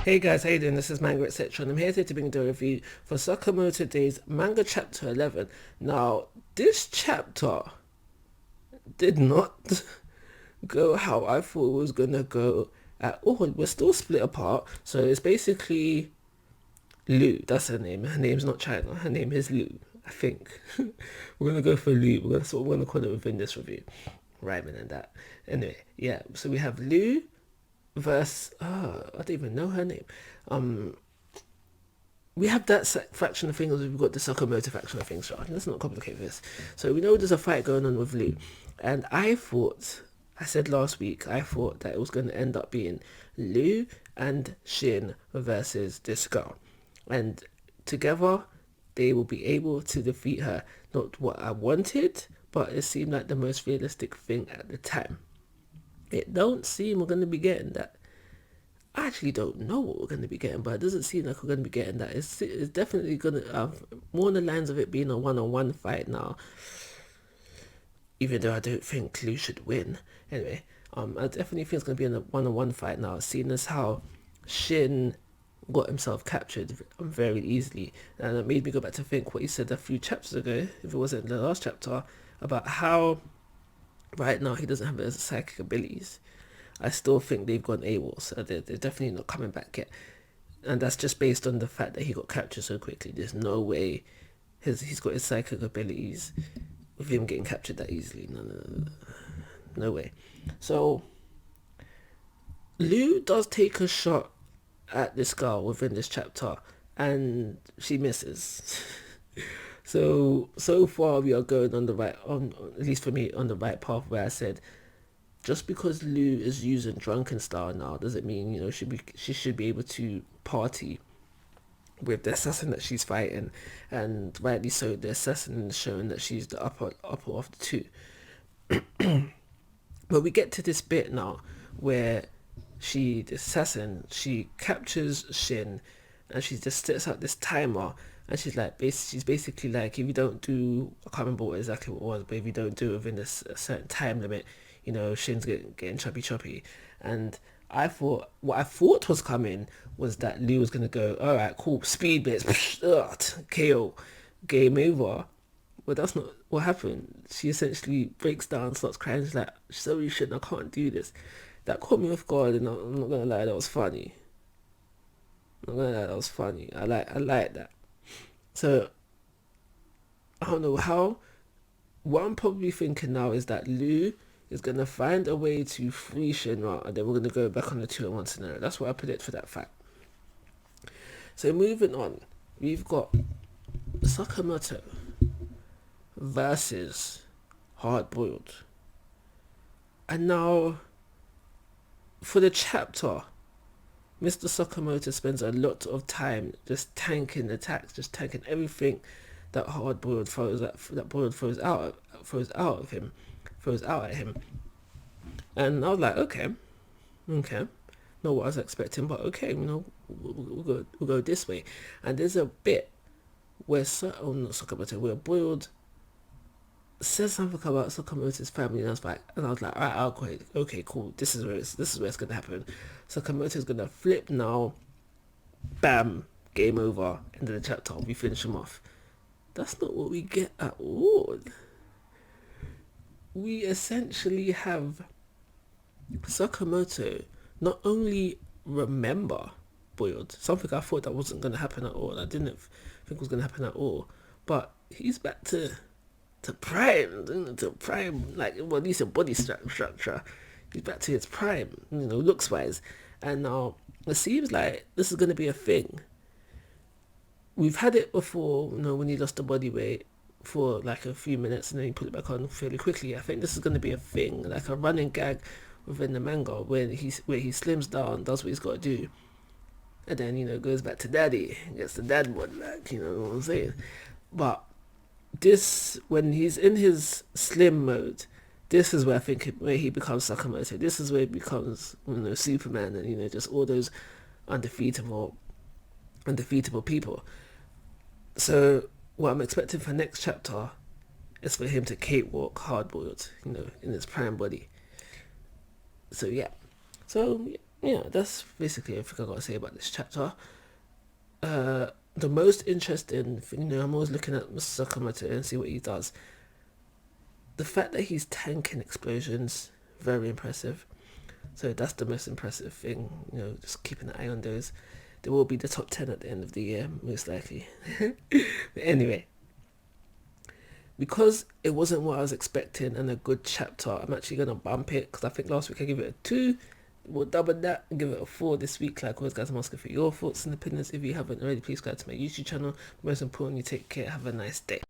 Hey guys, how you doing? This is Manga, etc. And I'm here today to bring you a review for Sakamoto Days Manga Chapter 11. Now, this chapter did not go how I thought it was going to go at all. We're still split apart. So it's basically Lu. That's her name. Her name's not China. Her name is Lu, I think. We're going to go for Lu. That's what we're going to call it within this review. Rhyming and that. Anyway, yeah. So we have Lu versus I don't even know her name. We have that faction of things. We've got the Sakamoto faction of things. So let's not complicate this. So we know there's a fight going on with Lu, and I said last week, I thought that it was going to end up being Lu and Shin versus this girl, and together they will be able to defeat her. Not what I wanted, but it seemed like the most realistic thing at the time. It don't seem we're going to be getting that. I actually don't know what we're going to be getting, but it doesn't seem like we're going to be getting that. It's definitely going to have more on the lines of it being a one-on-one fight now, even though I don't think Lu should win. Anyway, I definitely think it's going to be in a one-on-one fight now, seeing as how Shin got himself captured very easily. And it made me go back to think what he said a few chapters ago, if it wasn't the last chapter, about how right now he doesn't have his psychic abilities. I still think they've gone AWOL, so they're definitely not coming back yet. And that's just based on the fact that he got captured so quickly. There's no way he's got his psychic abilities with him getting captured that easily. No way. So Lu does take a shot at this girl within this chapter, and she misses. So far we are going on the right, at least for me, on the right path where I said, just because Lu is using drunken style now doesn't mean, she should be able to party with the assassin that she's fighting, and rightly so. The assassin is showing that she's the upper of the two. But we get to this bit now where the assassin, she captures Shin, and she just sets out this timer, and she's basically like, if you don't do, I can't remember exactly what it was, but if you don't do it within this a certain time limit, Shin's getting choppy. And what I thought was coming was that Lu was gonna go, all right, cool, speed bits, KO, game over. But that's not what happened. She essentially breaks down, starts crying. She's like, sorry, Shin, I can't do this. That caught me off guard, and I'm not gonna lie, that was funny. I like that. So I don't know how. What I'm probably thinking now is that Lu is gonna find a way to free Shinra, and then we're gonna go back on the 2-on-1 scenario. That's what I predict for that fact. So moving on, we've got Sakamoto versus Hard Boiled, and now for the chapter, Mr. Sakamoto spends a lot of time just tanking attacks, just tanking everything that Hard Boiled throws out at him. And I was like, okay, not what I was expecting, but okay, we'll go this way. And there's a bit where where Boiled says something about Sakamoto's family, and I was like, alright, okay, cool. This is where it's gonna happen. Sakamoto's gonna flip now. Bam, game over. End of the chapter. We finish him off. That's not what we get at all. We essentially have Sakamoto not only remember Boiled, something I thought that wasn't going to happen at all. I didn't think was going to happen at all. But he's back to prime, like, well, at least a body structure. He's back to his prime, looks wise. And now it seems like this is going to be a thing. We've had it before, when he lost the body weight for like a few minutes and then he put it back on fairly quickly. I think this is going to be a thing, like a running gag within the manga where he slims down, does what he's got to do, and then goes back to daddy, gets the dad bod, like, you know what I'm saying. But this, when he's in his slim mode, this is where I think where he becomes Sakamoto. This is where he becomes Superman, and just all those undefeatable people. So what I'm expecting for next chapter is for him to cakewalk Hard Boiled, in his prime body. So yeah. So yeah, that's basically everything I got to say about this chapter. The most interesting thing, I'm always looking at Mr. Sakamoto and see what he does. The fact that he's tanking explosions, very impressive. So that's the most impressive thing, just keeping an eye on those. They will be the top 10 at the end of the year, most likely. But anyway, because it wasn't what I was expecting and a good chapter, I'm actually going to bump it because I think last week I gave it a 2. We'll double that and give it a 4 this week. Like always, guys, I'm asking for your thoughts and opinions. If you haven't already, please subscribe to my YouTube channel. Most importantly, take care. Have a nice day.